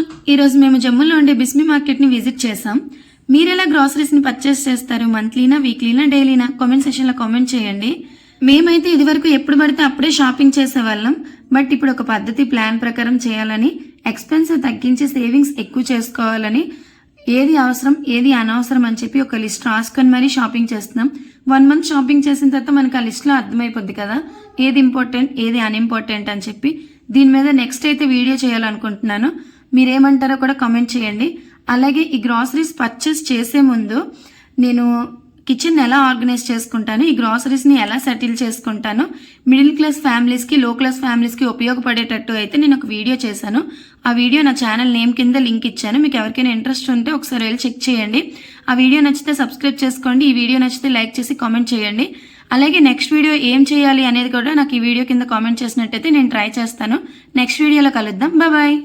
All, ఈరోజు మేము జమ్మూలో ఉండే బిస్మీ మార్కెట్ని విజిట్ చేసాం. మీరు ఎలా గ్రాసరీస్ని పర్చేస్ చేస్తారు? మంత్లీనా, వీక్లీనా, డైలీనా? కామెంట్ సెక్షన్లో కామెంట్ చేయండి. మేమైతే ఇదివరకు ఎప్పుడు పడితే అప్పుడే షాపింగ్ చేసేవాళ్ళం. బట్ ఇప్పుడు ఒక పద్ధతి, ప్లాన్ ప్రకారం చేయాలని, ఎక్స్పెన్సివ్ తగ్గించి సేవింగ్స్ ఎక్కువ చేసుకోవాలని, ఏది అవసరం ఏది అనవసరం అని చెప్పి ఒక లిస్ట్ రాసుకొని మరీ షాపింగ్ చేస్తున్నాం. 1 మంత్ షాపింగ్ చేసిన తర్వాత మనకు ఆ లిస్ట్లో అర్థమైపోద్ది కదా, ఏది ఇంపార్టెంట్ ఏది అన్ఇంపార్టెంట్ అని చెప్పి. దీని మీద నెక్స్ట్ అయితే వీడియో చేయాలనుకుంటున్నాను. మీరేమంటారో కూడా కామెంట్ చేయండి. అలాగే ఈ గ్రాసరీస్ పర్చేస్ చేసే ముందు నేను కిచెన్ ఎలా ఆర్గనైజ్ చేసుకుంటాను, ఈ గ్రాసరీస్ని ఎలా సెటిల్ చేసుకుంటాను, మిడిల్ క్లాస్ ఫ్యామిలీస్కి, లో క్లాస్ ఫ్యామిలీస్కి ఉపయోగపడేటట్టు అయితే నేను ఒక వీడియో చేశాను. ఆ వీడియో నా ఛానల్ నేమ్ కింద లింక్ ఇచ్చాను. మీకు ఎవరికైనా ఇంట్రెస్ట్ ఉంటే ఒకసారి వెళ్ళి చెక్ చేయండి. ఆ వీడియో నచ్చితే సబ్స్క్రైబ్ చేసుకోండి. ఈ వీడియో నచ్చితే లైక్ చేసి కామెంట్ చేయండి. అలాగే నెక్స్ట్ వీడియో ఏం చేయాలి అనేది కూడా నాకు ఈ వీడియో కింద కామెంట్ చేసినట్టయితే నేను ట్రై చేస్తాను. నెక్స్ట్ వీడియోలో కలుద్దాం. బాయ్.